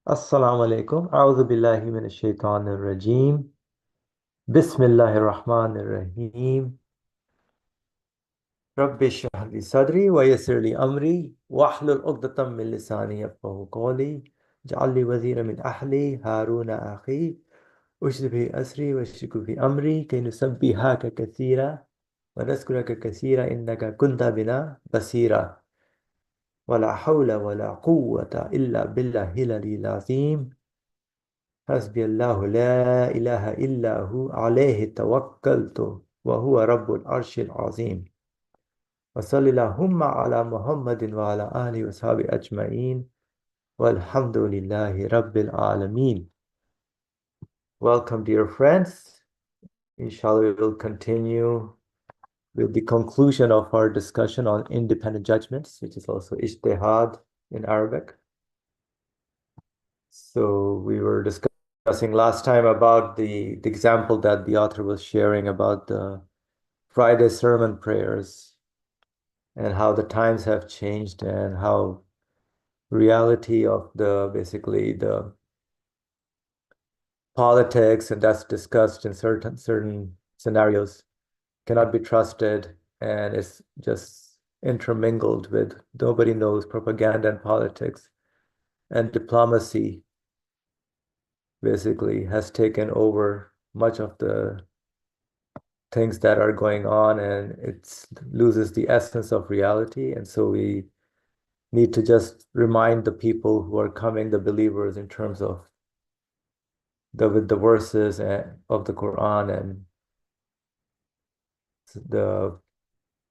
Assalamu alaikum. A'udhu billahi minash shaitanir rajim. Bismillahir rahmanir rahim. Rabbi shrah li sadri wa yassir li amri wahlul 'uqdatam min lisani yafqahu qawli. Ij'al li waziran min ahli Haruna akhi ushdid bihi asri washriku fi amri kay nusabbihaka kathira wa nazkuraka kathira innaka kunta bina basira. Wala hawla wala quwwata illa billahil aliyyil azim. حسبي الله لا إله إلا هو عليه توكلت وهو رب العرش العظيم وصلى اللهم على محمد وعلى آله وصحبه أجمعين والحمد لله رب العالمين. Welcome, dear friends. Inshallah, we will continue with the conclusion of our discussion on independent judgments, which is also ijtihad in Arabic. So we were discussing last time about the example that the author was sharing about the Friday sermon prayers and how the times have changed and how reality of the basically the politics and that's discussed in certain scenarios cannot be trusted and it's just intermingled with nobody knows propaganda and politics and diplomacy basically has taken over much of the things that are going on and it loses the essence of reality. And so we need to just remind the people who are coming, the believers, in terms of the verses of the Quran and the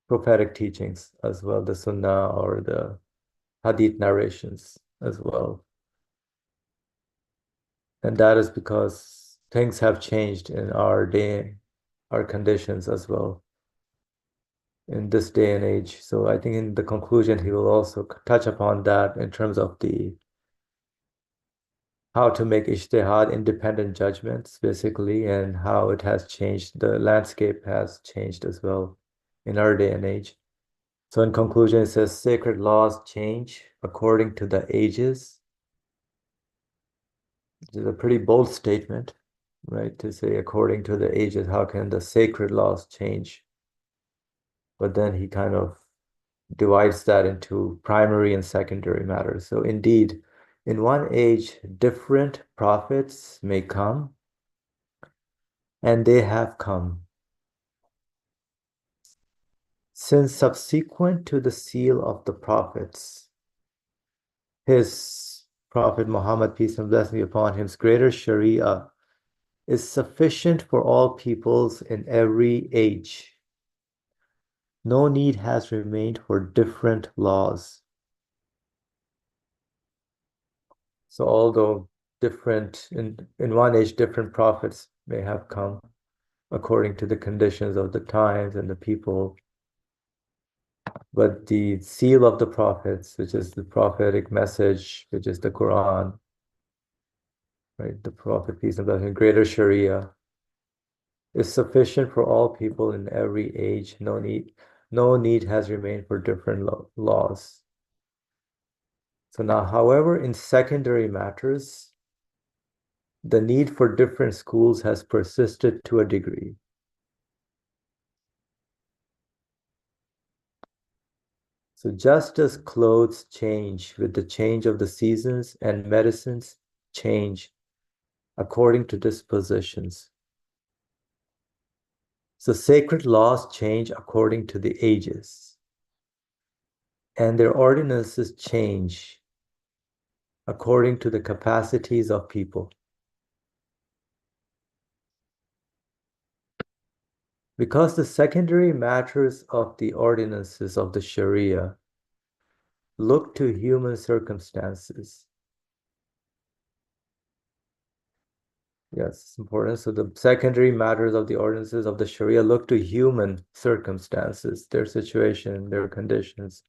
prophetic teachings as well, the Sunnah or the Hadith narrations as well. And that is because things have changed in our day, our conditions as well in this day and age. So I think in the conclusion, he will also touch upon that in terms of the how to make ijtihad independent judgments, basically, and how it has changed. The landscape has changed as well in our day and age. So in conclusion, it says sacred laws change according to the ages. Which is a pretty bold statement, right? To say according to the ages, how can the sacred laws change? But then he kind of divides that into primary and secondary matters. So indeed, in one age, different prophets may come, and they have come. Since subsequent to the seal of the prophets, his Prophet Muhammad, peace and blessing be upon him, greater Sharia is sufficient for all peoples in every age. No need has remained for different laws. So although different in one age, different prophets may have come according to the conditions of the times and the people, but the seal of the prophets, which is the prophetic message, which is the Quran, right? The Prophet, peace and blessing, greater Sharia, is sufficient for all people in every age. No need has remained for different laws. So now, however, in secondary matters, the need for different schools has persisted to a degree. So just as clothes change with the change of the seasons and medicines change according to dispositions. So sacred laws change according to the ages, and their ordinances change according to the capacities of people. Because the secondary matters of the ordinances of the Sharia look to human circumstances. Yes, it's important. So the secondary matters of the ordinances of the Sharia look to human circumstances, their situation, their conditions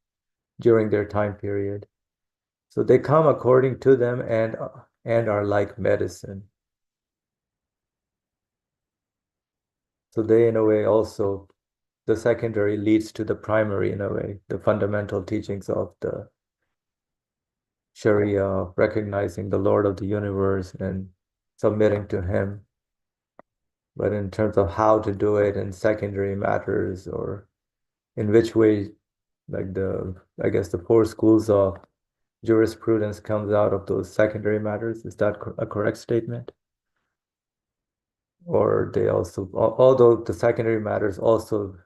during their time period. So they come according to them and are like medicine. So they, in a way, also, the secondary leads to the primary, in a way, the fundamental teachings of the Sharia, recognizing the Lord of the universe and submitting to Him. But in terms of how to do it in secondary matters or in which way, like I guess the four schools of jurisprudence comes out of those secondary matters. Is that a correct statement? Or they also, although the secondary matters also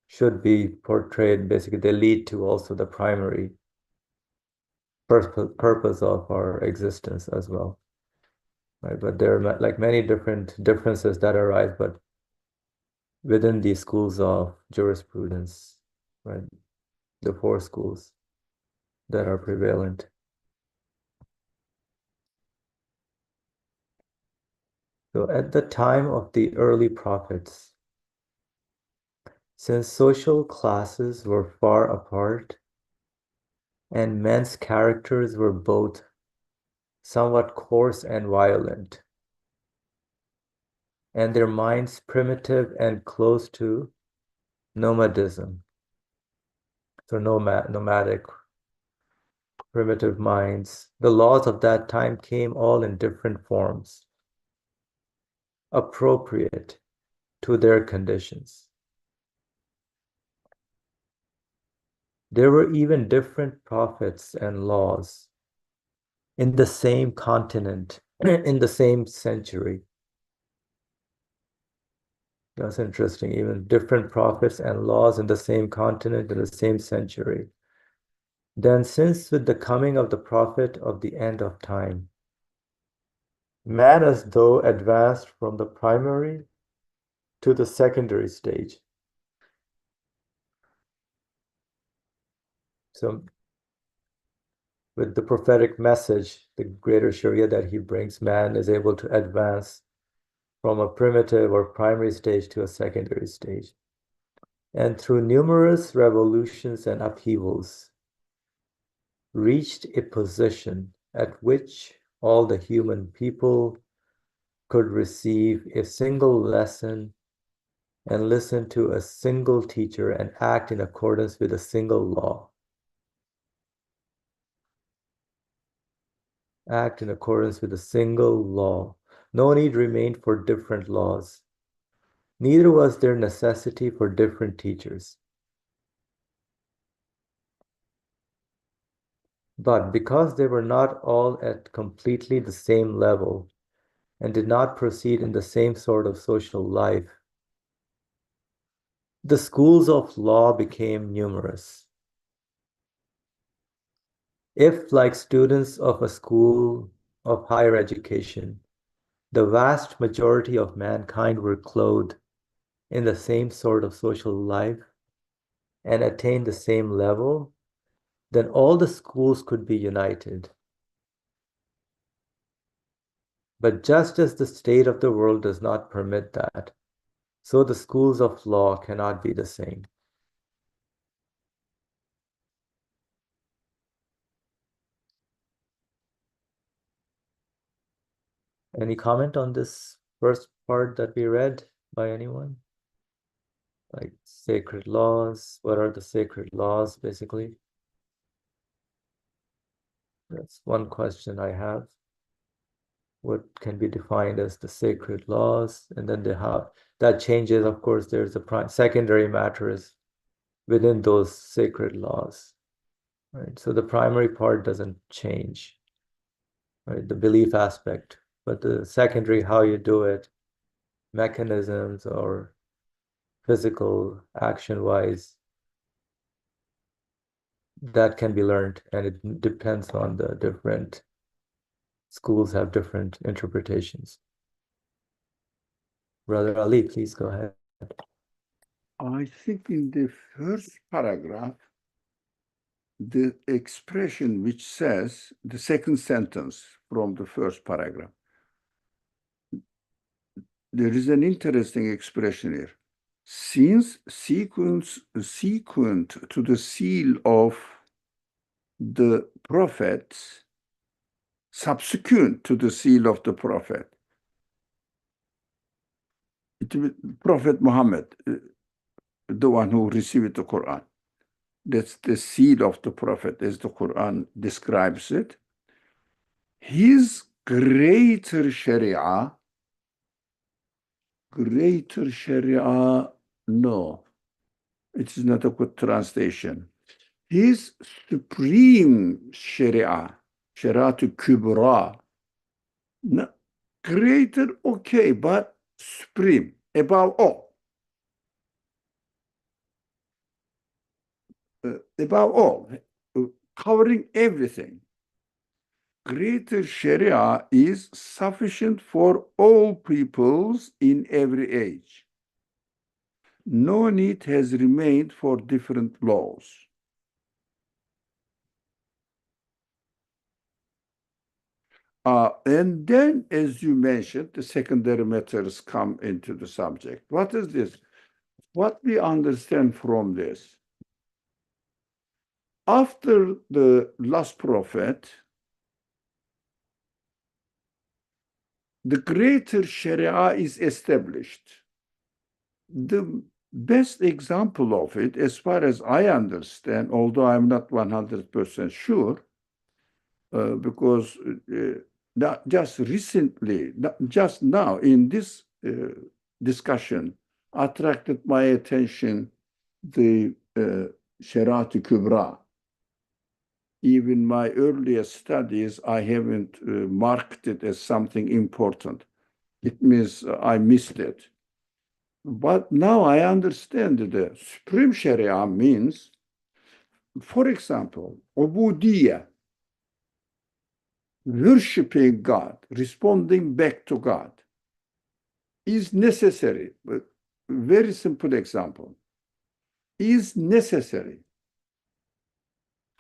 should be portrayed, basically they lead to also the primary purpose of our existence as well, right? But there are like many different differences that arise, but within these schools of jurisprudence, right? The four schools that are prevalent. So at the time of the early prophets, since social classes were far apart and men's characters were both somewhat coarse and violent, and their minds primitive and close to nomadism, so nomadic, primitive minds, the laws of that time came all in different forms, appropriate to their conditions. There were even different prophets and laws in the same continent, in the same century. That's interesting. Even different prophets and laws in the same continent in the same century. Then, since with the coming of the prophet of the end of time, man as though advanced from the primary to the secondary stage. So, with the prophetic message, the greater Sharia that he brings, man is able to advance from a primitive or primary stage to a secondary stage. And through numerous revolutions and upheavals, reached a position at which all the human people could receive a single lesson and listen to a single teacher and act in accordance with a single law. Act in accordance with a single law. No need remained for different laws. Neither was there necessity for different teachers. But because they were not all at completely the same level and did not proceed in the same sort of social life, the schools of law became numerous. If, like students of a school of higher education, the vast majority of mankind were clothed in the same sort of social life and attained the same level, then all the schools could be united. But just as the state of the world does not permit that, so the schools of law cannot be the same. Any comment on this first part that we read by anyone? Like sacred laws, what are the sacred laws, basically? That's one question I have. What can be defined as the sacred laws? And then they have, that changes, of course, there's a secondary matters within those sacred laws, right? So the primary part doesn't change, right? The belief aspect, but the secondary, how you do it, mechanisms or physical action wise, that can be learned, and it depends on the different schools have different interpretations. Brother Ali, please go ahead. I think in the first paragraph, the expression which says, the second sentence from the first paragraph, there is an interesting expression here. Since sequent to the seal of the prophets, subsequent to the seal of the prophet, Prophet Muhammad, the one who received the Quran. that's the seal of the Prophet, as the Quran describes it, his greater Sharia, no, it is not a good translation. His supreme Sharia, Shariat Kubra, no, greater, okay, but supreme, above all. Above all, covering everything. Greater Sharia is sufficient for all peoples in every age. No need has remained for different laws. And then, as you mentioned, the secondary matters come into the subject. What is this? What we understand from this? After the last prophet, the greater Sharia is established. The best example of it, as far as I understand, although I'm not 100% sure, because just recently, just now in this discussion, attracted my attention the Shariat Kubra. Even my earlier studies, I haven't marked it as something important. It means I missed it. But now I understand that the Supreme Sharia means, for example, ubudiyya, worshiping God, responding back to God, is necessary. But very simple example, is necessary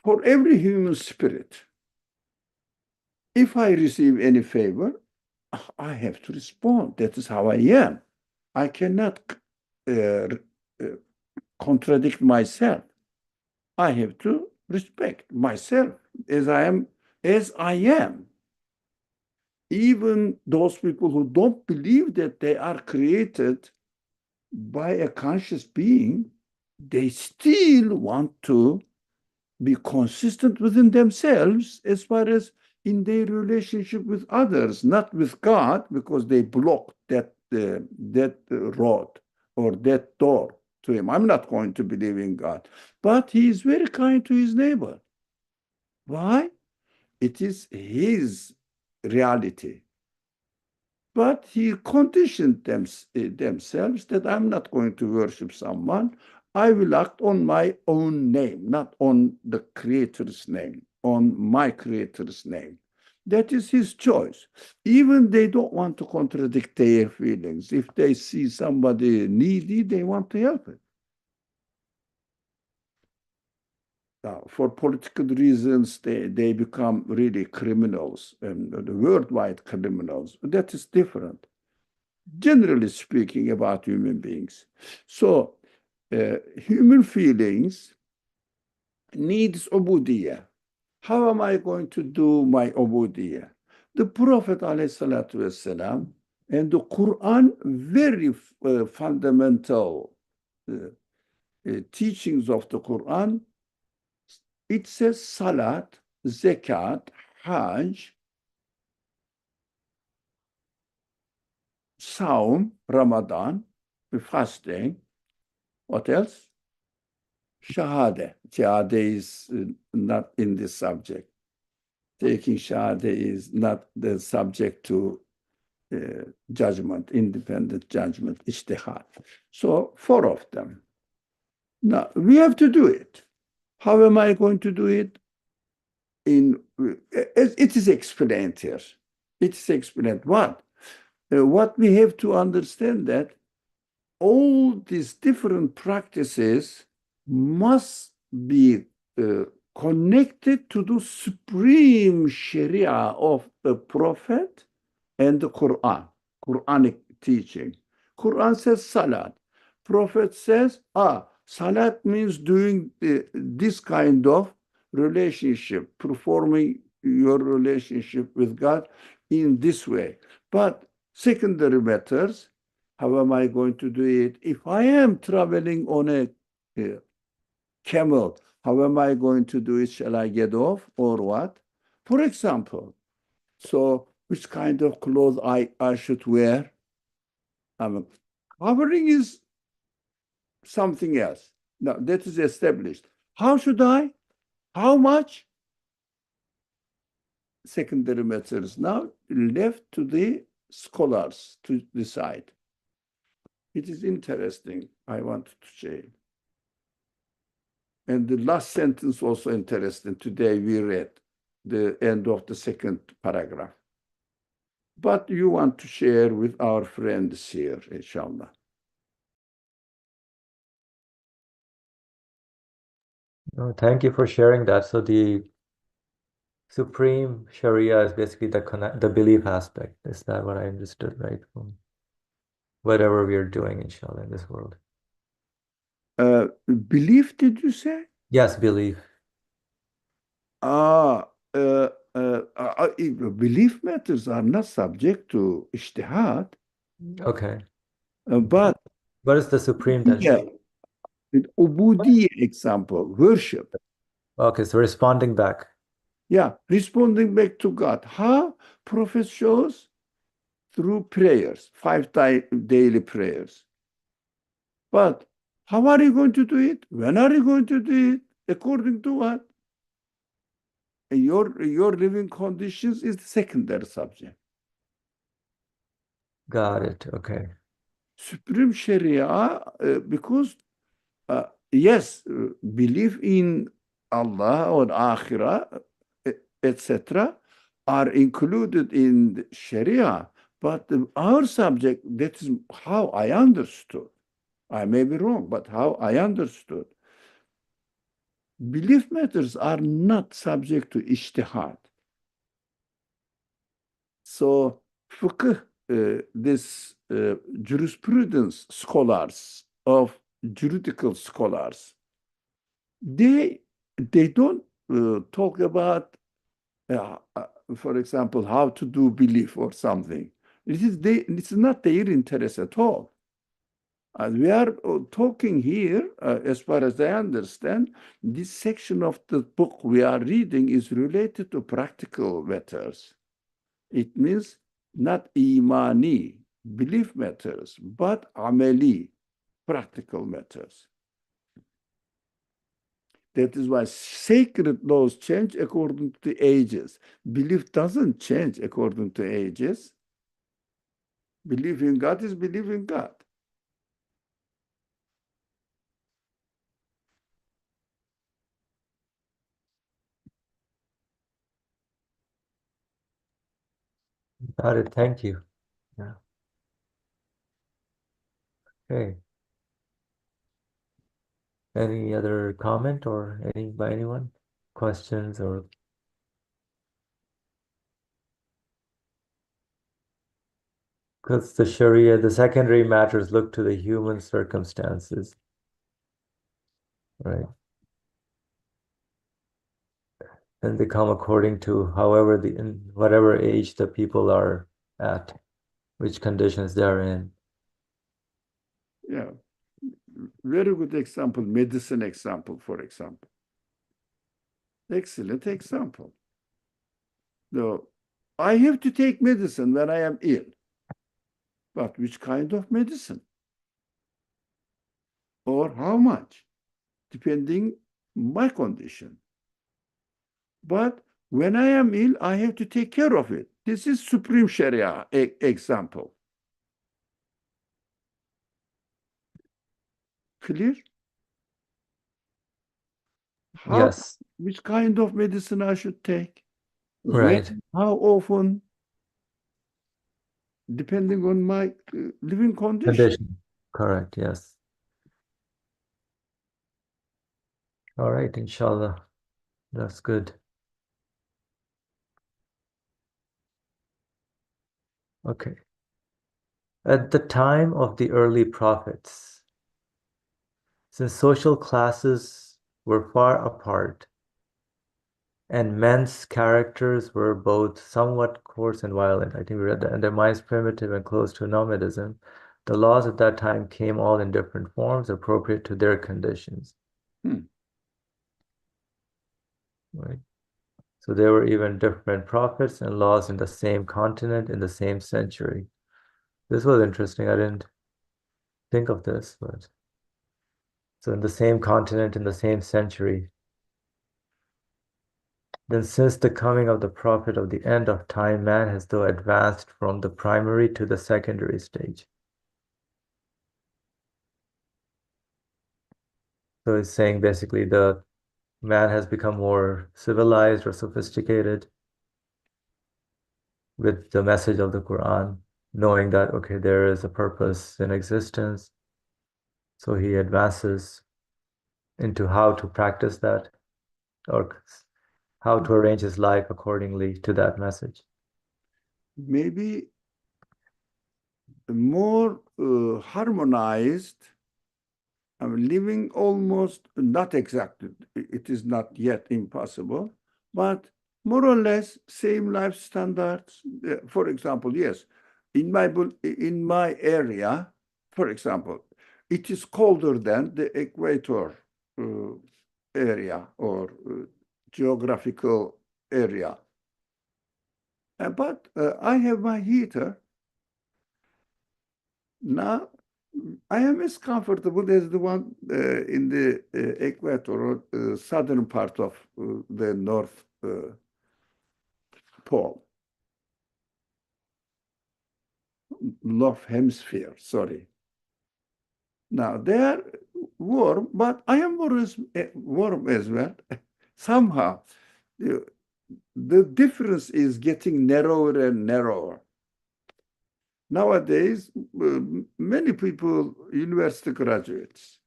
for every human spirit. If I receive any favor, I have to respond. That is how I am. I cannot contradict myself. I have to respect myself as I am, Even those people who don't believe that they are created by a conscious being, they still want to be consistent within themselves as far as in their relationship with others, not with God, because they blocked that road or that door to him. I'm not going to believe in God, but he is very kind to his neighbor. Why? It is his reality. But he conditioned themselves that I'm not going to worship someone. I will act on my own name, not on the Creator's name, on my Creator's name. That is his choice. Even they don't want to contradict their feelings. If they see somebody needy, they want to help it. For political reasons, they become really criminals, and the worldwide criminals. That is different, generally speaking, about human beings. So human feelings needs ubudiyah. How am I going to do my ubudiyah? The Prophet ﷺ and the Quran, very fundamental teachings of the Quran, it says salat, zakat, hajj, saum, Ramadan, fasting. What else? Shahada. Shahada is not in this subject. Taking Shahada is not the subject to judgment, independent judgment, ijtihad. So 4 of them. Now, we have to do it. How am I going to do it? It is explained here. It is explained. What? What we have to understand that all these different practices must be connected to the supreme Sharia of the Prophet and the Quran, Quranic teaching. Quran says salat. Prophet says, salat means doing this kind of relationship, performing your relationship with God in this way. But secondary matters, how am I going to do it? If I am traveling on a camel, How am I going to do it? Shall I get off or what? For example, so which kind of clothes I should wear? I mean, covering is something else. Now, that is established. How should I? How much? Secondary matters. Now, left to the scholars to decide. It is interesting. I wanted to say. And the last sentence also interesting. Today we read the end of the second paragraph. But you want to share with our friends here, inshallah. Oh, thank you for sharing that. So the supreme Sharia is basically the belief aspect. Is that what I understood, right? From whatever we are doing, inshallah, in this world. Belief, did you say? Yes, belief. Ah, belief matters are not subject to ijtihad, Okay. but What is the supreme then? yeah, ubudiyya example, worship. Okay, so responding back. Yeah, responding back to God. How? Prophet shows through prayers, daily prayers. But how are you going to do it? When are you going to do it? According to what? Your living conditions is the secondary subject. Got it. Okay. Supreme Sharia, because yes, belief in Allah or Akhirah, etc., are included in the Sharia, but our subject, that is how I understood. I may be wrong, but how I understood. Belief matters are not subject to ijtihad. So, fiqh, this jurisprudence scholars of juridical scholars, they don't talk about, for example, how to do belief or something. It's not their interest at all. We are talking here, as far as I understand, this section of the book we are reading is related to practical matters. It means not imani, belief matters, but ameli, practical matters. That is why sacred laws change according to the ages. Belief doesn't change according to ages. Belief in God is belief in God. Got it. Thank you. Yeah. Okay. Any other comment or by anyone? Questions or because the Sharia, the secondary matters look to the human circumstances, right? And they come according to however in whatever age the people are at, which conditions they're in. Yeah. Very good example, medicine example, for example. Excellent example. So, I have to take medicine when I am ill. But which kind of medicine? Or how much? Depending my condition. But when I am ill, I have to take care of it. This is Supreme Sharia example. Clear? Yes, Which kind of medicine I should take? right. When? How often? Depending on my living condition. Condition. Correct. Yes. All right, inshallah. That's good. Okay. At the time of the early prophets, since social classes were far apart and men's characters were both somewhat coarse and violent, I think we read that, and their minds primitive and close to nomadism, the laws at that time came all in different forms appropriate to their conditions. Hmm. right? So there were even different prophets and laws in the same continent in the same century. This was interesting. I didn't think of this, but so in the same continent in the same century. Then since the coming of the prophet of the end of time, man has though advanced from the primary to the secondary stage. So it's saying basically the man has become more civilized or sophisticated with the message of the Quran, knowing that, okay, there is a purpose in existence. So he advances into how to practice that or how to arrange his life accordingly to that message. Maybe more harmonized, living almost not exactly, it is not yet impossible, but more or less same life standards. For example, yes, in my area, for example, it is colder than the equator uh, area or geographical area. But I have my heater. Now, I am as comfortable as the one in the equator or southern part of the North Pole, North Hemisphere, sorry. Now, they are warm, but I am warm as well. Somehow, the difference is getting narrower and narrower. Nowadays, many people, university graduates,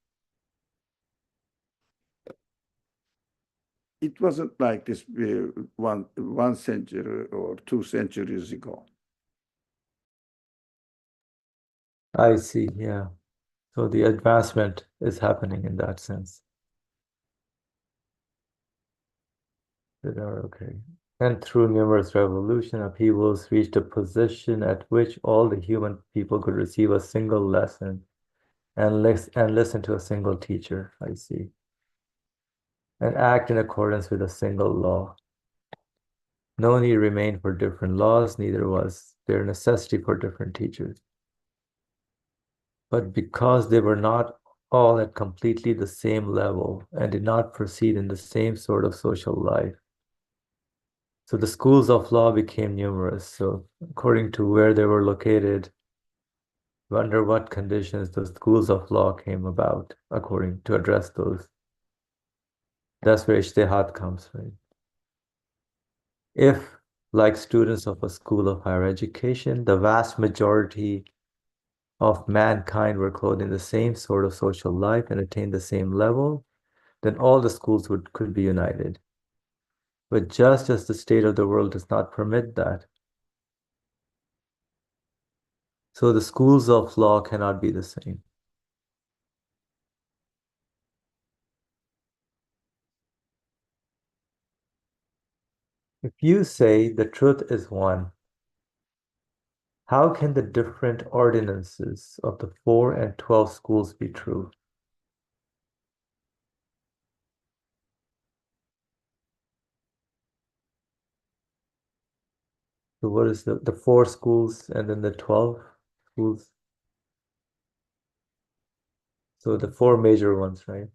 it wasn't like this one century or 2 centuries ago. I see, yeah. So the advancement is happening in that sense. That are okay. And through numerous revolution, upheavals reached a position at which all the human people could receive a single lesson and listen to a single teacher, I see, and act in accordance with a single law. No need remained for different laws, neither was there necessity for different teachers. But because they were not all at completely the same level and did not proceed in the same sort of social life, so the schools of law became numerous. So according to where they were located, under what conditions the schools of law came about, according to address those. That's where ijtihad comes, right? If, like students of a school of higher education, the vast majority of mankind were clothed in the same sort of social life and attained the same level, then all the schools could be united. But just as the state of the world does not permit that, so the schools of law cannot be the same. If you say the truth is one, how can the different ordinances of the 4 and 12 schools be true? So what is the 4 schools and then the 12 schools? So the 4 major ones, right?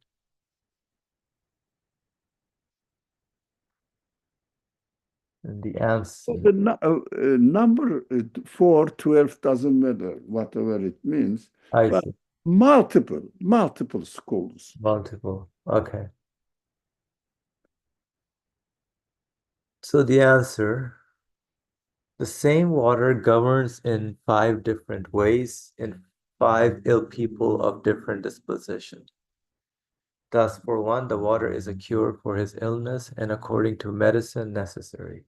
And the answer, The number 4, 12 doesn't matter, whatever it means, I but see, multiple schools. multiple. Okay. So the answer, the same water governs in 5 different ways in 5 ill people of different disposition. Thus, for one, the water is a cure for his illness and according to medicine necessary.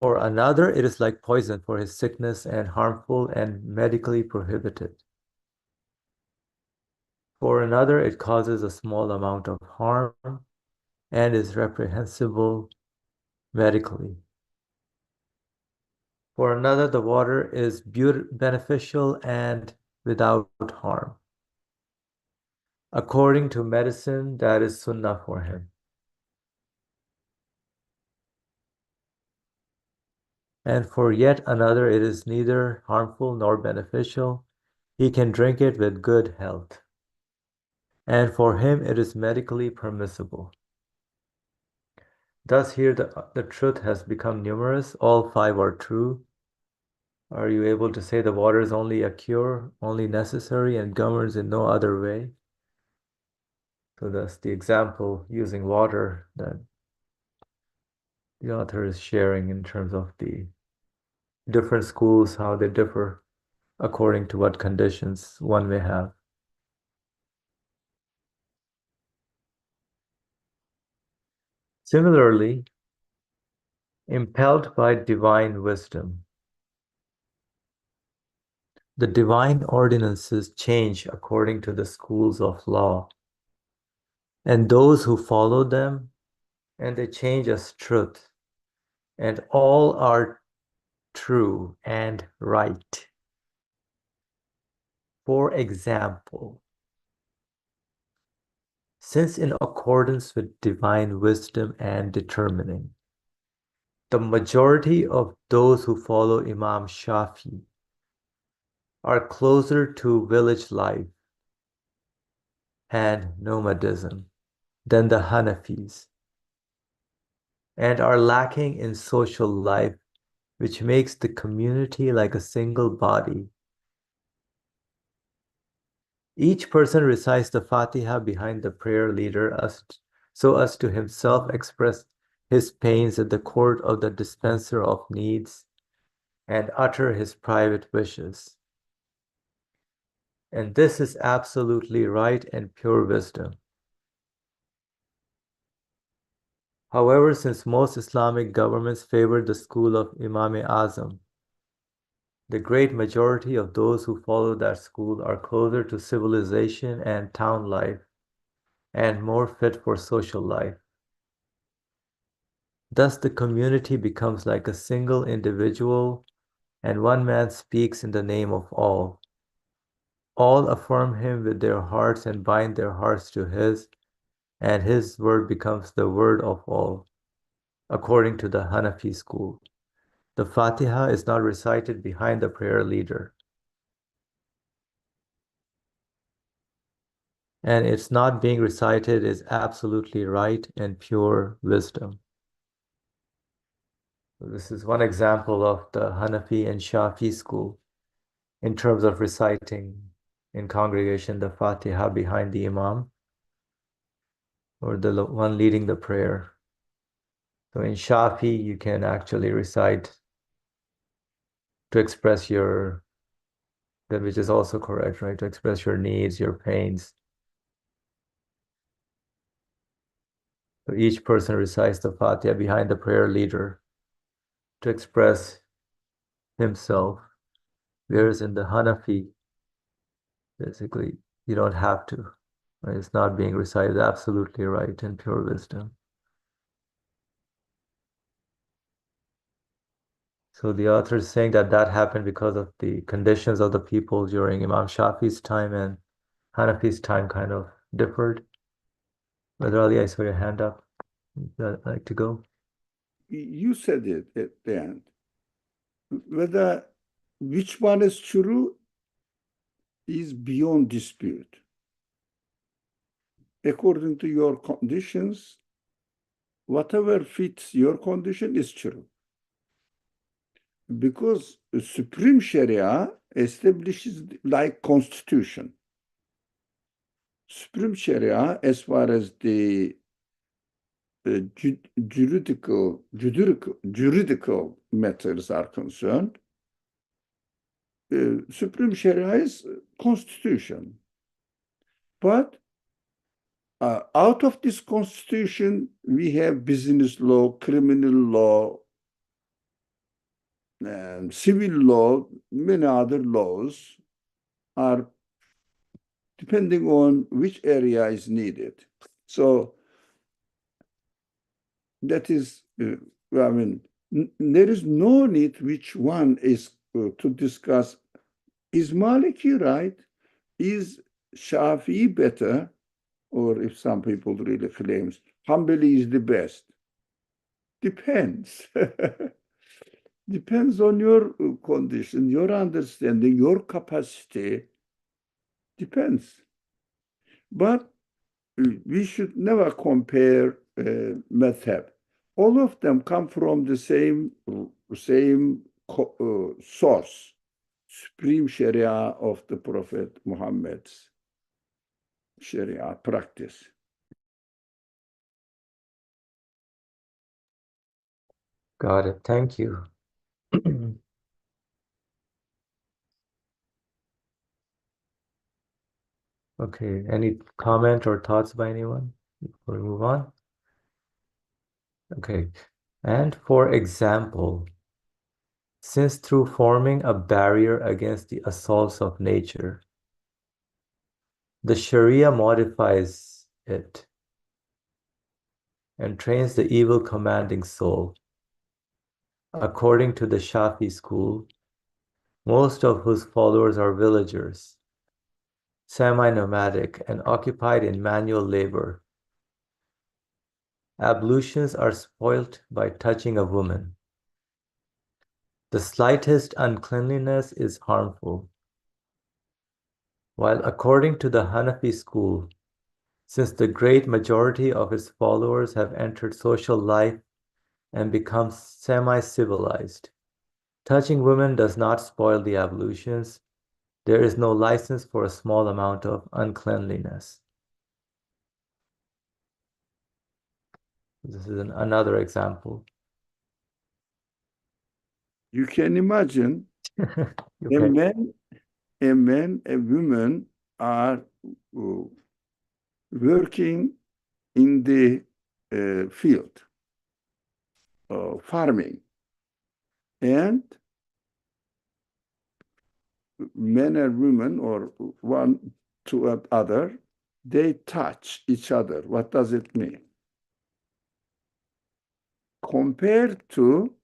For another, it is like poison for his sickness and harmful and medically prohibited. For another, it causes a small amount of harm and is reprehensible medically. For another, the water is beneficial and without harm. According to medicine, that is sunnah for him. And for yet another, it is neither harmful nor beneficial. He can drink it with good health. And for him, it is medically permissible. Thus, here the truth has become numerous. All five are true. Are you able to say the water is only a cure, only necessary, and governs in no other way? So that's the example using water that the author is sharing in terms of the different schools, how they differ according to what conditions one may have. Similarly, impelled by divine wisdom, the divine ordinances change according to the schools of law, and those who follow them, and they change as truth, and all are true and right. For example, since in accordance with divine wisdom and determining, the majority of those who follow Imam Shafi are closer to village life and nomadism than the Hanafis, and are lacking in social life, which makes the community like a single body. Each person recites the Fatiha behind the prayer leader so as to himself express his pains at the court of the dispenser of needs and utter his private wishes. And this is absolutely right and pure wisdom. However, since most Islamic governments favor the school of Imam-e-Azam, the great majority of those who follow that school are closer to civilization and town life and more fit for social life. Thus, the community becomes like a single individual, and one man speaks in the name of all. All affirm him with their hearts and bind their hearts to his, and his word becomes the word of all, according to the Hanafi school. The Fatiha is not recited behind the prayer leader, and its not being recited is absolutely right and pure wisdom. This is one example of the Hanafi and Shafi school in terms of reciting in congregation the Fatiha behind the Imam or the one leading the prayer. So in Shafi, you can actually recite to express your, that which is also correct, right? To express your needs, your pains. So each person recites the Fatiha behind the prayer leader to express himself. Whereas in the Hanafi, basically, you don't have to. Right? It's not being recited absolutely right in pure wisdom. So the author is saying that that happened because of the conditions of the people during Imam Shafi's time and Hanafi's time kind of differed. Brother Ali, I saw your hand up. I'd like to go. You said it at the end. Whether which one is true is beyond dispute. According to your conditions, whatever fits your condition is true. Because Supreme Sharia establishes like constitution. Supreme Sharia, as far as the juridical matters are concerned, Supreme Sharia is constitution. But out of this constitution, we have business law, criminal law, and civil law, many other laws are depending on which area is needed. So that is, I mean, there is no need which one is to discuss. Is Maliki right? Is Shafi'i better? Or if some people really claims Hanbali is the best. Depends. Depends on your condition, your understanding, your capacity. Depends. But we should never compare madhab. All of them come from the same source, supreme Sharia of the Prophet Muhammad's Sharia practice. Got it. Thank you. Okay, any comment or thoughts by anyone before we move on? Okay, and for example, since through forming a barrier against the assaults of nature, the Sharia modifies it and trains the evil commanding soul. According to the Shafi school, most of whose followers are villagers, semi-nomadic and occupied in manual labor, ablutions are spoilt by touching a woman. The slightest uncleanliness is harmful. While according to the Hanafi school, since the great majority of its followers have entered social life and become semi-civilized, touching women does not spoil the ablutions. There is no license for a small amount of uncleanliness. This is another example. You can imagine Okay. a woman are working in the field, farming, and men and women, or one to other, they touch each other. What does it mean? Compared to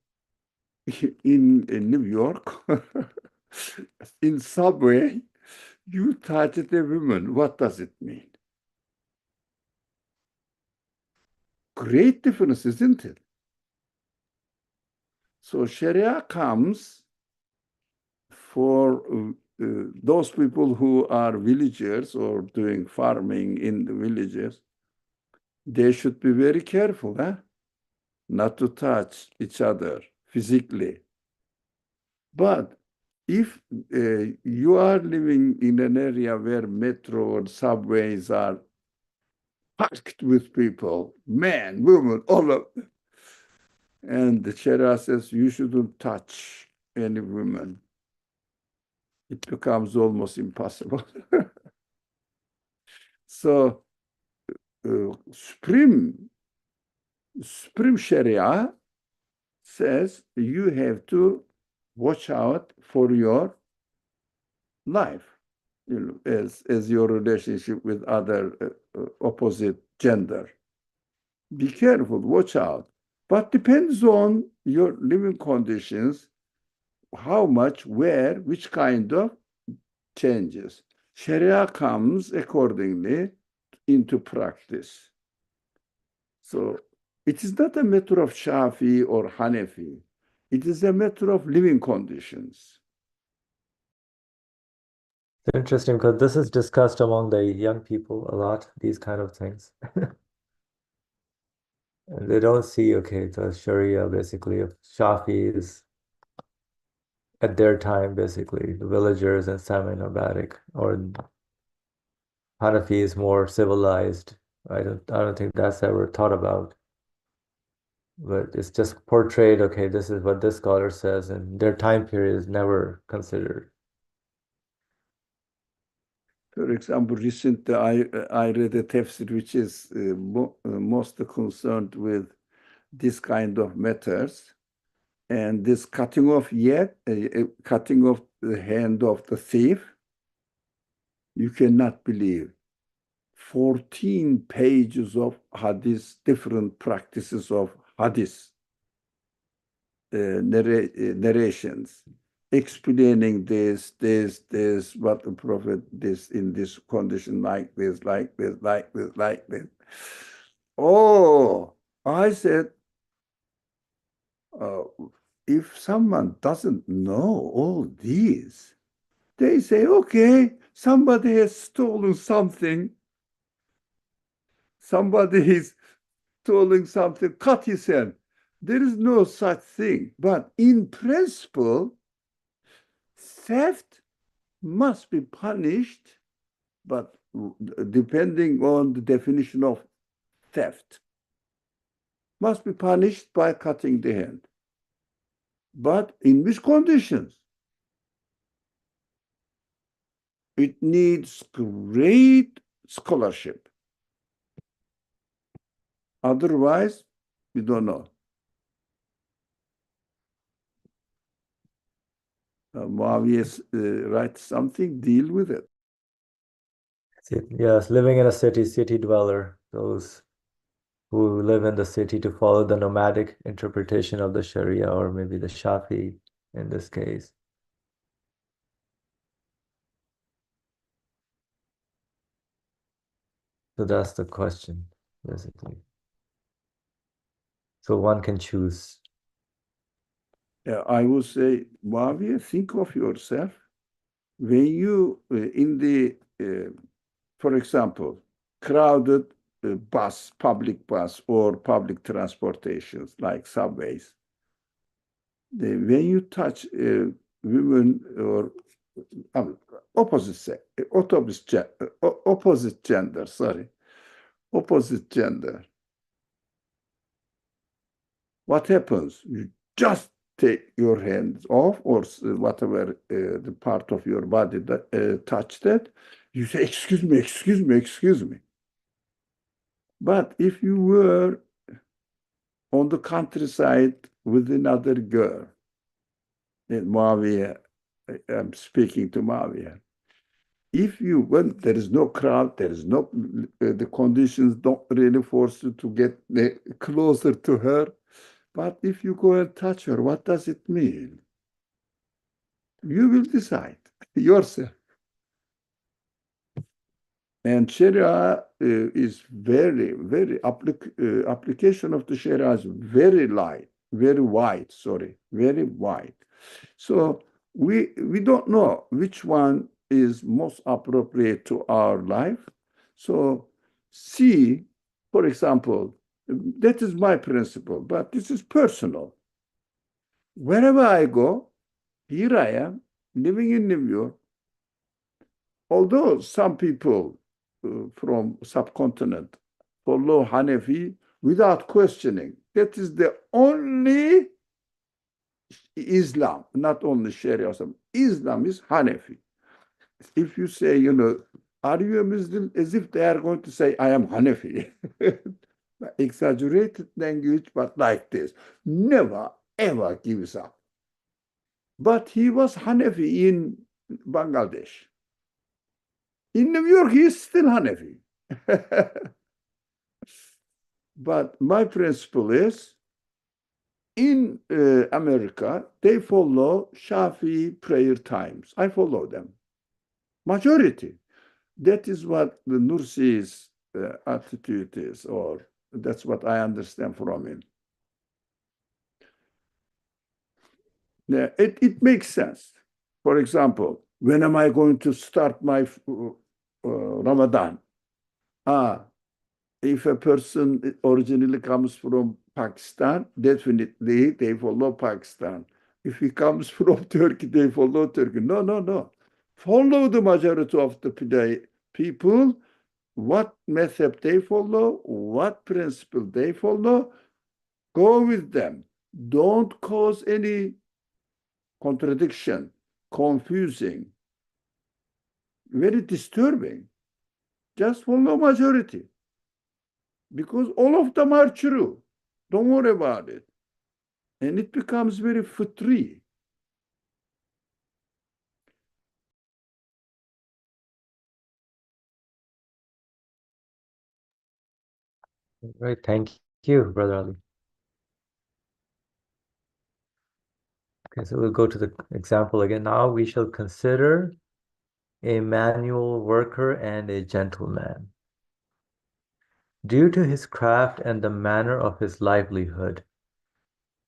in New York, in subway, you touch a woman. What does it mean? Great difference, isn't it? So Sharia comes for those people who are villagers or doing farming in the villages. They should be very careful, not to touch each other physically. But if you are living in an area where metro or subways are packed with people, men, women, all of them, and the Sharia says you shouldn't touch any women, it becomes almost impossible. So Supreme Sharia says you have to watch out for your life, as your relationship with other opposite gender. Be careful, watch out. But depends on your living conditions, how much, where, which kind of changes. Sharia comes accordingly into practice. So it is not a matter of Shafi or Hanafi. It is a matter of living conditions. It's interesting because this is discussed among the young people a lot, these kind of things. And they don't see, okay, the Sharia basically of Shafis at their time, basically, the villagers and semi-nomadic, or Hanafi is more civilized. I don't think that's ever thought about. But it's just portrayed, okay, this is what this scholar says, and their time period is never considered. For example, recently I read a tafsir which is most concerned with this kind of matters, and this cutting off cutting off the hand of the thief. You cannot believe 14 pages of hadith, different practices of hadith narrations, explaining this, what the Prophet this in this condition, like this, like this, like this, like this. Oh, I said, if someone doesn't know all these, they say, okay, somebody has stolen something. Somebody is stealing something, cut his hand. There is no such thing. But in principle, theft must be punished, but depending on the definition of theft, must be punished by cutting the hand. But in which conditions? It needs great scholarship. Otherwise, we don't know. Muawiyah writes something, deal with it. Yes, living in a city, city dweller, those who live in the city to follow the nomadic interpretation of the Sharia, or maybe the Shafi in this case. So that's the question, basically. So one can choose. Yeah, I would say, Muawiyah, think of yourself when you in the, for example, crowded bus, public bus, or public transportations like subways. When you touch women or opposite gender, sorry, opposite gender, what happens? You just take your hands off, or whatever the part of your body that touched it. You say, excuse me, excuse me, excuse me. But if you were on the countryside with another girl, and Muawiyah, I'm speaking to Muawiyah, if you, when there is no crowd, there is no, the conditions don't really force you to get closer to her. But if you go and touch her, what does it mean? You will decide yourself. And Sharia is very application of the Sharia is very light, very wide. Sorry, very wide. So we don't know which one is most appropriate to our life. So see, for example, that is my principle, but this is personal. Wherever I go, here I am living in New York. Although some people from subcontinent follow Hanafi without questioning, that is the only Islam, not only Sharia. Islam is Hanafi. If you say, are you a Muslim? As if they are going to say, I am Hanafi. Exaggerated language, but like this. Never, ever gives up. But he was Hanafi in Bangladesh. In New York, he is still Hanafi. But my principle is, in America, they follow Shafi prayer times. I follow them. Majority. That is what the Nursi's attitude is, or that's what I understand from him. Now, it makes sense. For example, when am I going to start my Ramadan? If a person originally comes from Pakistan, definitely they follow Pakistan. If he comes from Turkey, they follow Turkey. No, no, no. Follow the majority of the people, what method they follow, what principle they follow, go with them. Don't cause any contradiction, confusing, very disturbing. Just follow majority. Because all of them are true. Don't worry about it. And it becomes very free. Right. Thank you, Brother Ali. Okay, so we'll go to the example again. Now we shall consider a manual worker and a gentleman. Due to his craft and the manner of his livelihood,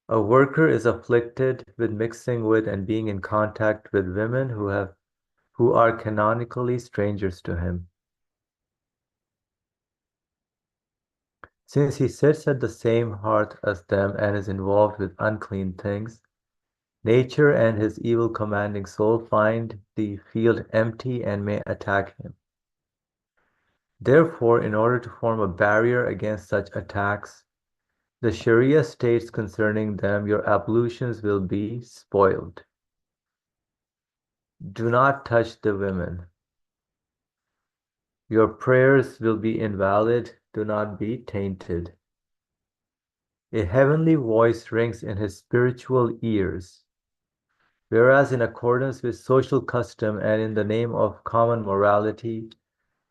A worker is afflicted with mixing with and being in contact with women who are canonically strangers to him. Since he sits at the same hearth as them and is involved with unclean things, nature and his evil commanding soul find the field empty and may attack him. Therefore, in order to form a barrier against such attacks, the Sharia states concerning them, your ablutions will be spoiled. Do not touch the women. Your prayers will be invalid. Do not be tainted. A heavenly voice rings in his spiritual ears. Whereas, in accordance with social custom and in the name of common morality,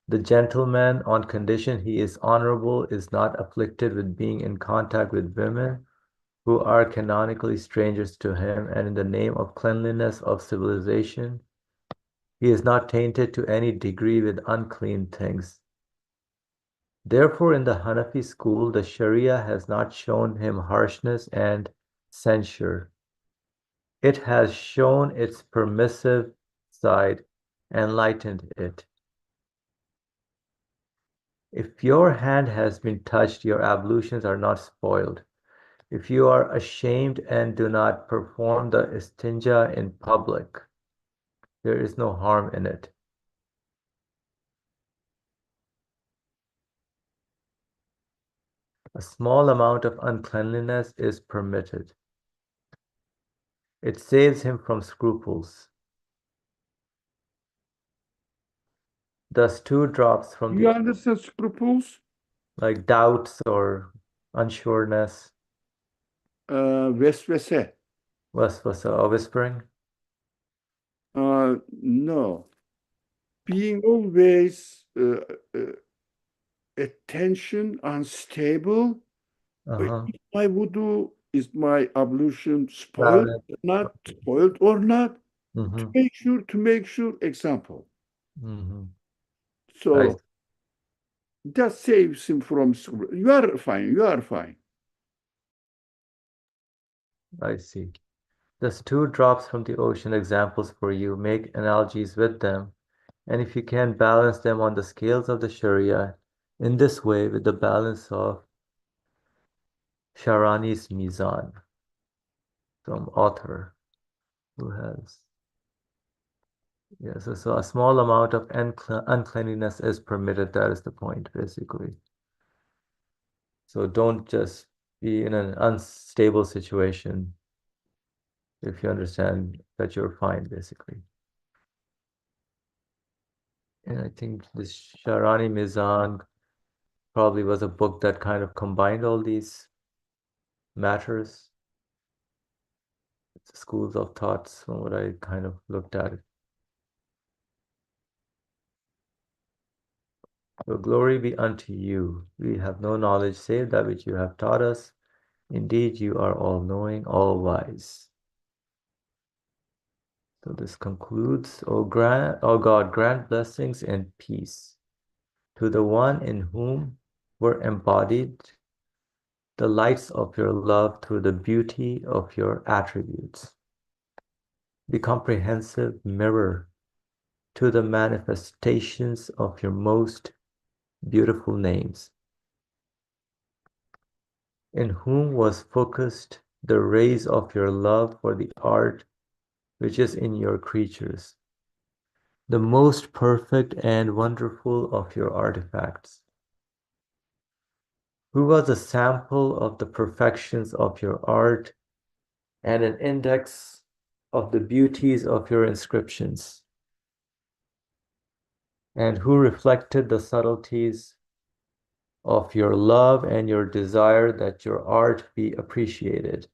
the gentleman, on condition he is honorable, is not afflicted with being in contact with women who are canonically strangers to him, and in the name of cleanliness of civilization, he is not tainted to any degree with unclean things. Therefore, in the Hanafi school, the Sharia has not shown him harshness and censure. It has shown its permissive side and lightened it. If your hand has been touched, your ablutions are not spoiled. If you are ashamed and do not perform the istinja in public, there is no harm in it. A small amount of uncleanliness is permitted. It saves him from scruples. Thus, 2 drops from You the, understand scruples? like doubts or unsureness, Vesvese. waswasa, or whispering. No. Being always attention unstable. Uh-huh. Is my wudu, is my ablution spoiled, Valid. not spoiled or not? Mm-hmm. To make sure, example. Mm-hmm. I, So that saves him from, you are fine, you are fine. I see. Thus, 2 drops from the ocean examples for you. Make analogies with them. And if you can balance them on the scales of the Sharia, in this way, with the balance of Sharani's Mizan, from author who has, yes, so a small amount of uncleanliness is permitted. That is the point, basically. So don't just be in an unstable situation if you understand that you're fine, basically. And I think this Sharani Mizan probably was a book that kind of combined all these matters. It's schools of thoughts from what I kind of looked at it. So glory be unto you. We have no knowledge save that which you have taught us. Indeed, you are all knowing, all wise. So this concludes, O God, grant blessings and peace to the one in whom were embodied the lights of your love through the beauty of your attributes. The comprehensive mirror to the manifestations of your most beautiful names, in whom was focused the rays of your love for the art which is in your creatures, the most perfect and wonderful of your artifacts, who was a sample of the perfections of your art and an index of the beauties of your inscriptions, and who reflected the subtleties of your love and your desire that your art be appreciated.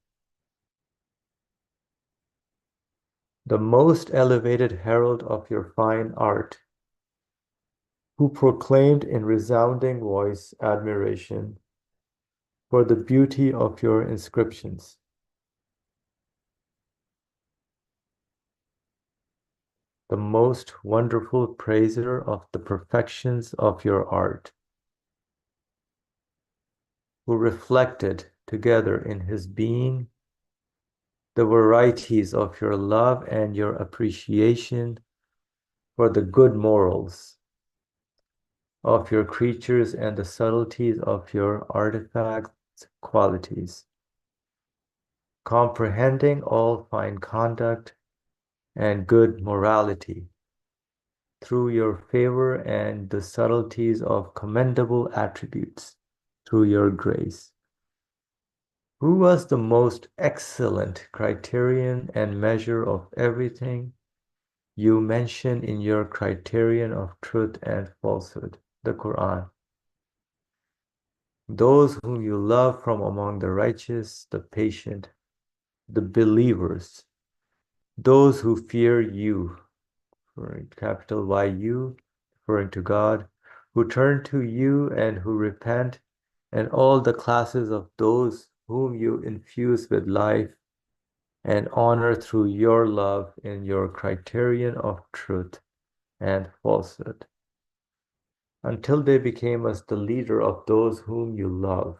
The most elevated herald of your fine art, who proclaimed in resounding voice admiration for the beauty of your inscriptions. The most wonderful praiser of the perfections of your art, who reflected together in his being the varieties of your love and your appreciation for the good morals of your creatures and the subtleties of your artifact qualities, comprehending all fine conduct and good morality through your favor and the subtleties of commendable attributes through your grace. Who was the most excellent criterion and measure of everything you mention in your criterion of truth and falsehood, the Quran? Those whom you love from among the righteous, the patient, the believers, those who fear you, for capital YU, referring to God, who turn to you and who repent, and all the classes of those whom you infuse with life and honor through your love in your criterion of truth and falsehood, until they became as the leader of those whom you love,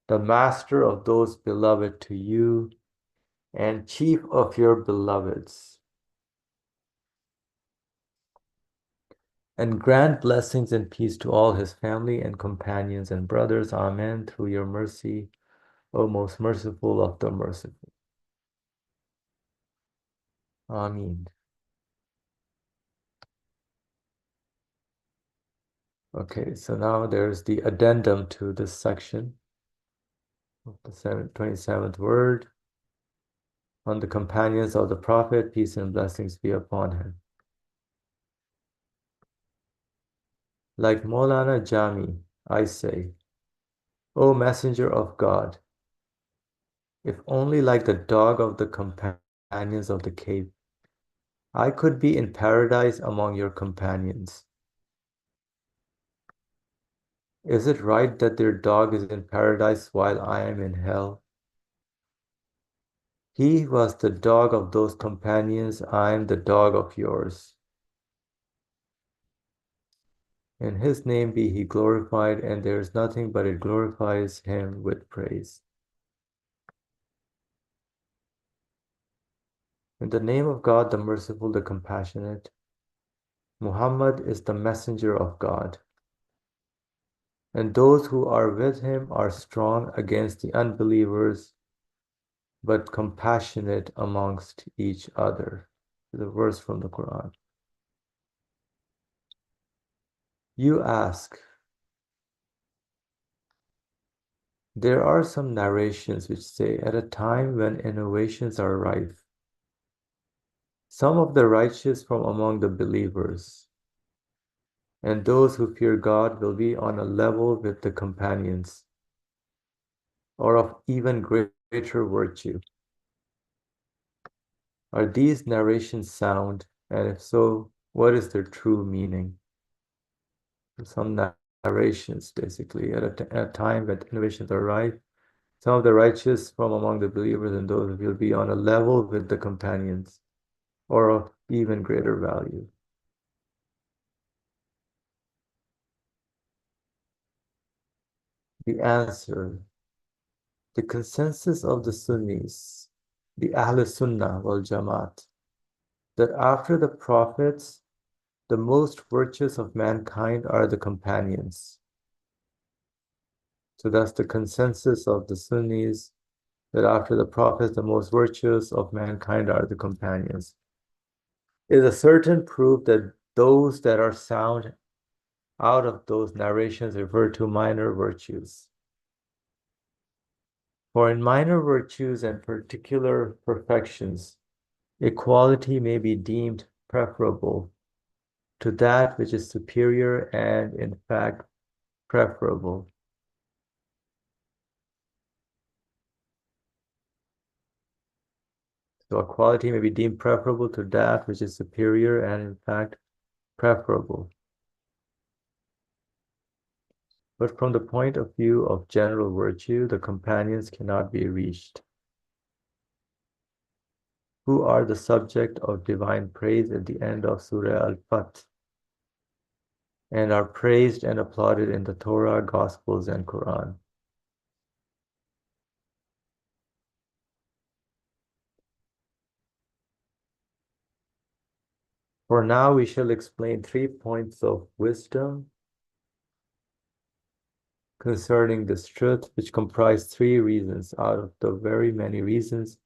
the master of those beloved to you, and chief of your beloveds. And grant blessings and peace to all his family and companions and brothers. Amen. Through your mercy, O most merciful of the merciful. Amen. Okay, so now there's the addendum to this section of the 27th word on the companions of the Prophet, peace and blessings be upon him. Like Maulana Jami, I say, O Messenger of God, if only like the dog of the companions of the cave, I could be in paradise among your companions. Is it right that their dog is in paradise while I am in hell? He was the dog of those companions, I am the dog of yours. In his name be he glorified, and there is nothing but it glorifies him with praise. In the name of God, the merciful, the compassionate, Muhammad is the messenger of God, and those who are with him are strong against the unbelievers, but compassionate amongst each other. The verse from the Quran. You ask, there are some narrations which say, at a time when innovations are rife, some of the righteous from among the believers and those who fear God will be on a level with the companions, or of even greater virtue. Are these narrations sound? And if so, what is their true meaning? Some narrations, basically, at a time when innovations are rife, some of the righteous from among the believers and those who will be on a level with the companions, or of even greater value. The answer, the consensus of the Sunnis, the Ahl Sunnah wal Jamaat, that after the prophets, the most virtuous of mankind are the companions. So that's the consensus of the Sunnis, that after the prophets, the most virtuous of mankind are the companions. It is a certain proof that those that are sound out of those narrations refer to minor virtues. For in minor virtues and particular perfections, equality may be deemed preferable to that which is superior and, in fact, preferable. So equality may be deemed preferable to that which is superior and, in fact, preferable. But from the point of view of general virtue, the companions cannot be reached, who are the subject of divine praise at the end of Surah Al-Fath, and are praised and applauded in the Torah, Gospels, and Quran. For now, we shall explain 3 points of wisdom concerning this truth, which comprise 3 reasons out of the very many reasons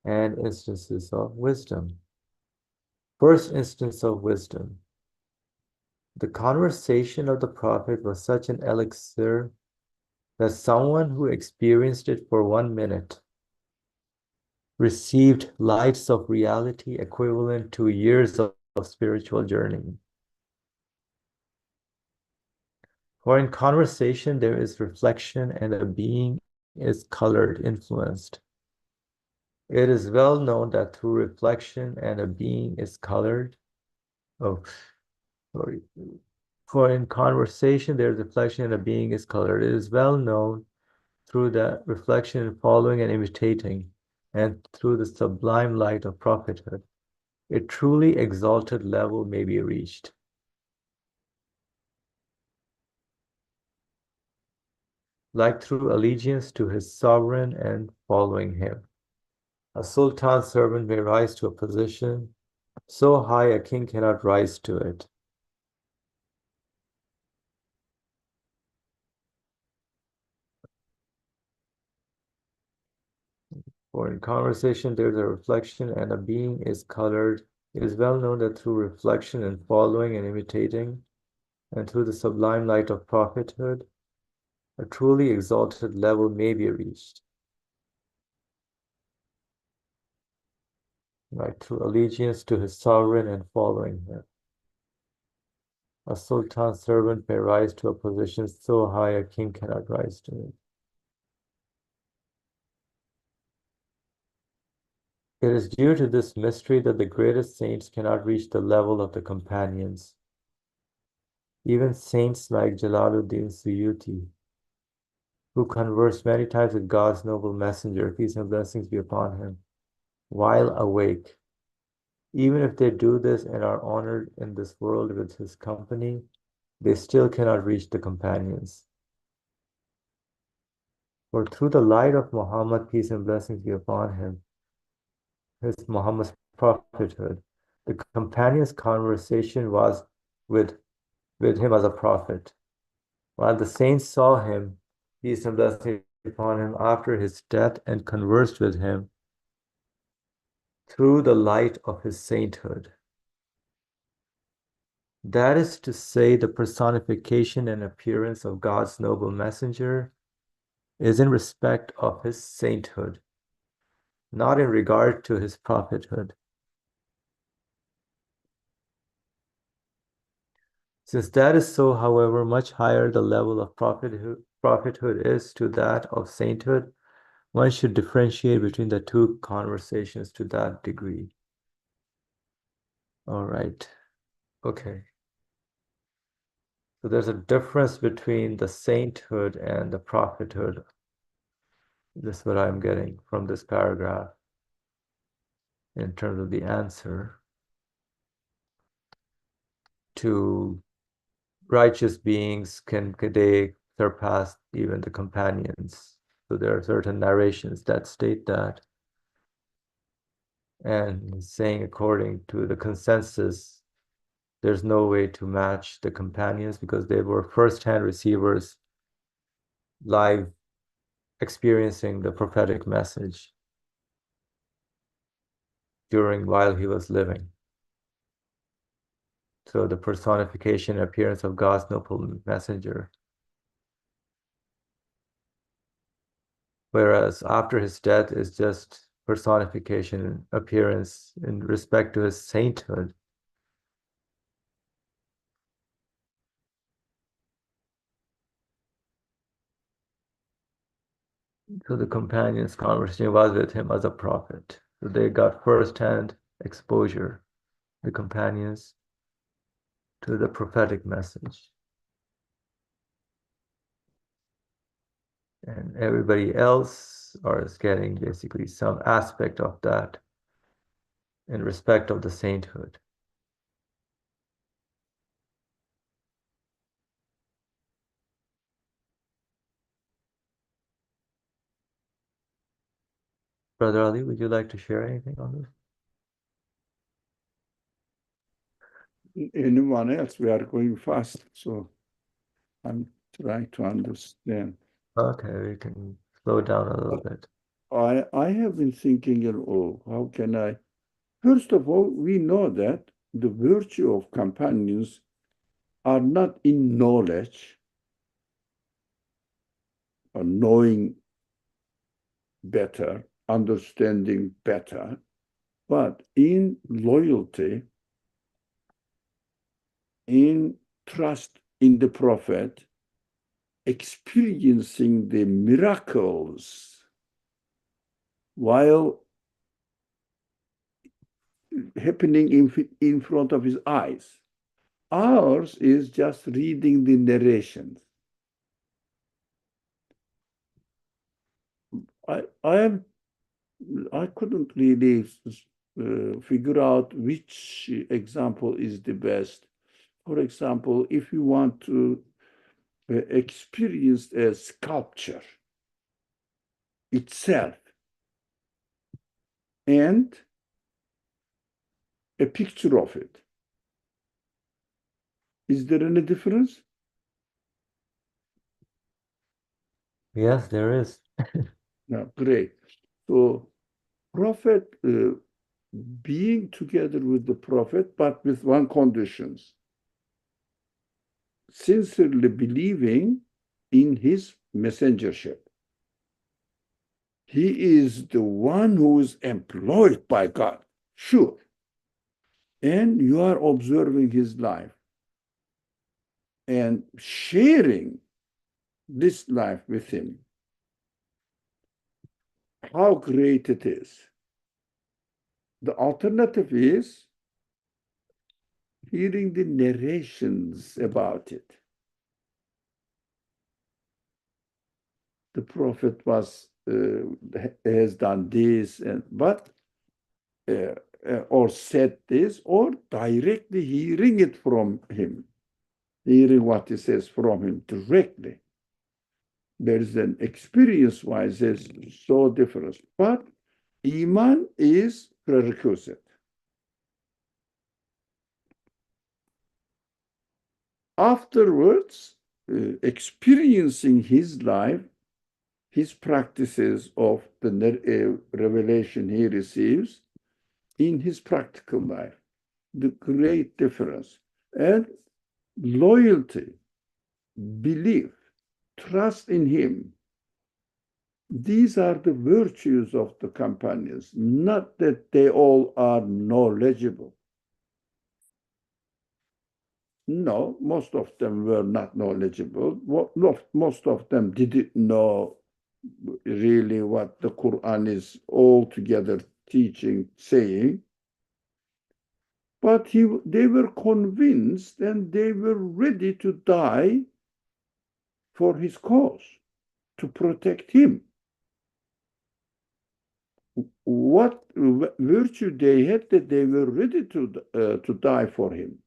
and instances of wisdom. First instance of wisdom. The conversation of the prophet was such an elixir that someone who experienced it for 1 minute received lights of reality equivalent to years of spiritual journey. For in conversation there is reflection and a being is colored, influenced. It is well known that through reflection and a being is colored. Oh, sorry. For in conversation there is reflection and a being is colored. It is well known through that reflection, following and imitating, and through the sublime light of prophethood, a truly exalted level may be reached. Like through allegiance to his sovereign and following him. A sultan's servant may rise to a position so high a king cannot rise to it. For in conversation there is a reflection and a being is colored. It is well known that through reflection and following and imitating, and through the sublime light of prophethood, a truly exalted level may be reached. Like through allegiance to his sovereign and following him. A sultan's servant may rise to a position so high a king cannot rise to it. It is due to this mystery that the greatest saints cannot reach the level of the companions. Even saints like Jalaluddin Suyuti, who conversed many times with God's noble messenger, peace and blessings be upon him, while awake, even if they do this and are honored in this world with his company, they still cannot reach the companions. For through the light of Muhammad, peace and blessings be upon him, his Muhammad's prophethood, the companion's conversation was with him as a prophet, while the saints saw him, peace and blessings be upon him, after his death and conversed with him through the light of his sainthood. That is to say, the personification and appearance of God's noble messenger is in respect of his sainthood, not in regard to his prophethood. Since that is so, however much higher the level of prophethood is to that of sainthood, one should differentiate between the 2 conversations to that degree. All right. Okay. So there's a difference between the sainthood and the prophethood. This is what I'm getting from this paragraph in terms of the answer to righteous beings can they surpass even the companions. So there are certain narrations that state that. And saying according to the consensus, there's no way to match the companions because they were first-hand receivers, live experiencing the prophetic message while he was living. So the personification and appearance of God's noble messenger. Whereas after his death is just personification appearance in respect to his sainthood. So the companions' conversation was with him as a prophet. So they got first-hand exposure, the companions, to the prophetic message. And everybody else is getting basically some aspect of that in respect of the sainthood. Brother Ali, would you like to share anything on this? Anyone else? We are going fast, so I'm trying to understand. Okay, we can slow down a little bit. I have been thinking, oh, how can I? First of all, we know that the virtue of companions are not in knowledge or knowing better, understanding better, but in loyalty, in trust in the prophet, experiencing the miracles while happening in front of his eyes. Ours is just reading the narrations. I couldn't really figure out which example is the best. For example, if you want to experience a sculpture itself and a picture of it, is there any difference? Yes, there is. No, great. So, prophet, being together with the prophet, but with one conditions: sincerely believing in his messengership. He is the one who is employed by God, sure. And you are observing his life and sharing this life with him. How great it is. The alternative is hearing the narrations about it. The prophet has done this, but or said this, or directly hearing it from him, hearing what he says from him directly. There's an experience-wise, is so different. But Iman is prerequisite. Afterwards, experiencing his life, his practices of the revelation he receives in his practical life, the great difference. And loyalty, belief, trust in him. These are the virtues of the companions, not that they all are knowledgeable. No, most of them were not knowledgeable. Most of them didn't know really what the Quran is altogether teaching, saying. But they were convinced and they were ready to die for his cause, to protect him. What virtue they had that they were ready to die for him?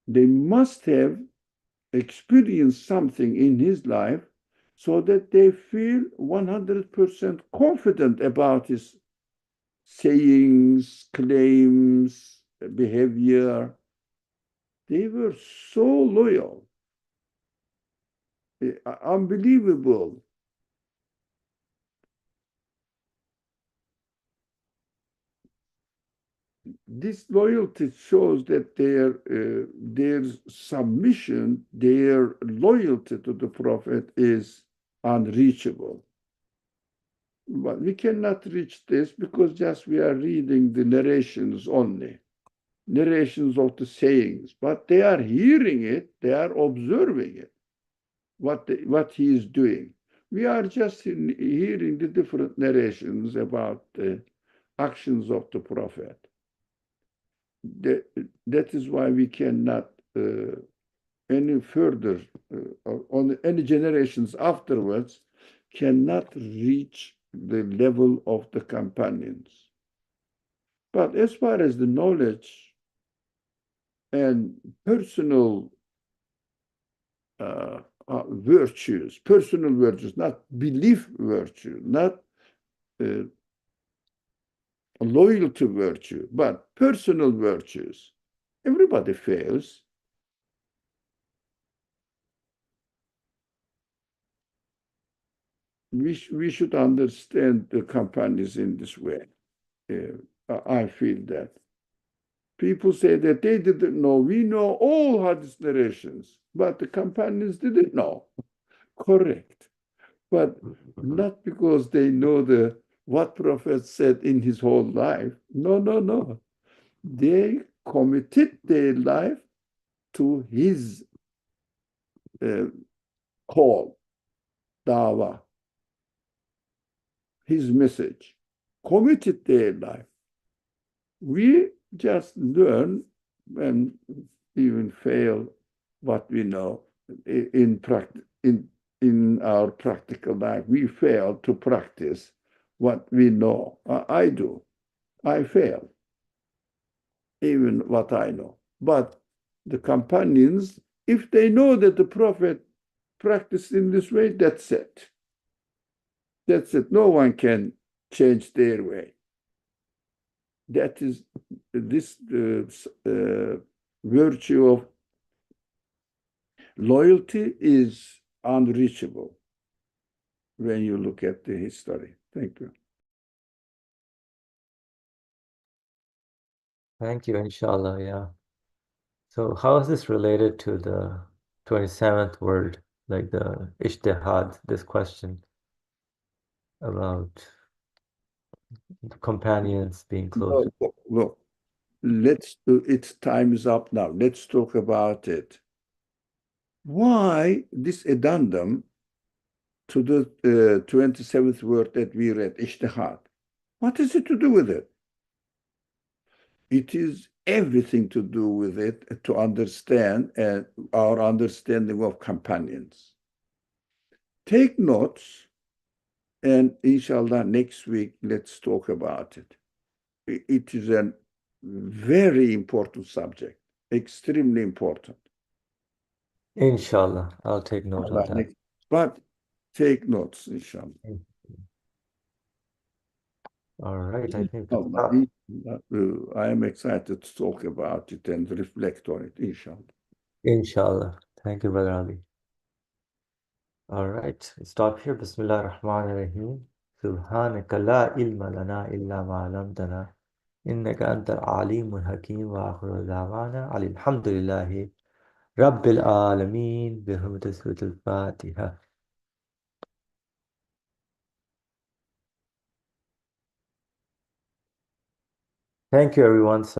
They must have experienced something in his life so that they feel 100% confident about his sayings, claims, behavior. They were so loyal, unbelievable. This loyalty shows that their submission, their loyalty to the prophet is unreachable. But we cannot reach this because just we are reading the narrations only, narrations of the sayings, but they are hearing it, they are observing it, what he is doing. We are just hearing the different narrations about the actions of the prophet. That is why we cannot any further on any generations afterwards cannot reach the level of the companions. But as far as the knowledge and personal virtues, personal virtues, not belief virtue, not loyalty virtue, but personal virtues. Everybody fails. We should understand the companies in this way. I feel that. People say that they didn't know. We know all hadith narrations, but the companions didn't know. Correct. But not because they know what Prophet said in his whole life. No, no, no. They committed their life to his call, dawah, his message. Committed their life. We just learn and even fail what we know in our practical life. We fail to practice what we know. I do. I fail, even what I know. But the companions, if they know that the Prophet practiced in this way, that's it. That's it. No one can change their way. That is this virtue of loyalty is unreachable when you look at the history. Thank you. Thank you, inshallah, yeah. So how is this related to the 27th word, like the ijtihad, this question about companions being close? Look, let's do its time is up now. Let's talk about it. Why this addendum to the 27th word that we read, ijtihad? What is it to do with it? It is everything to do with it to understand our understanding of companions. Take notes, and inshallah, next week, let's talk about it. It is a very important subject, extremely important. Inshallah, I'll take note of that. But take notes, inshallah. All right, I think I am excited to talk about it and reflect on it, inshallah. inshallah. Thank you, Brother Ali. All right, stop here. Bismillah ar-Rahman ar-Rahim. Subhanaka la ilma lana illa ma 'allamtana. Innaka anta al-alim al-hakim wa akhiru da'wana alhamdulillahi rabbil alameen bi hurmati suratul Fatiha. Thank you, everyone.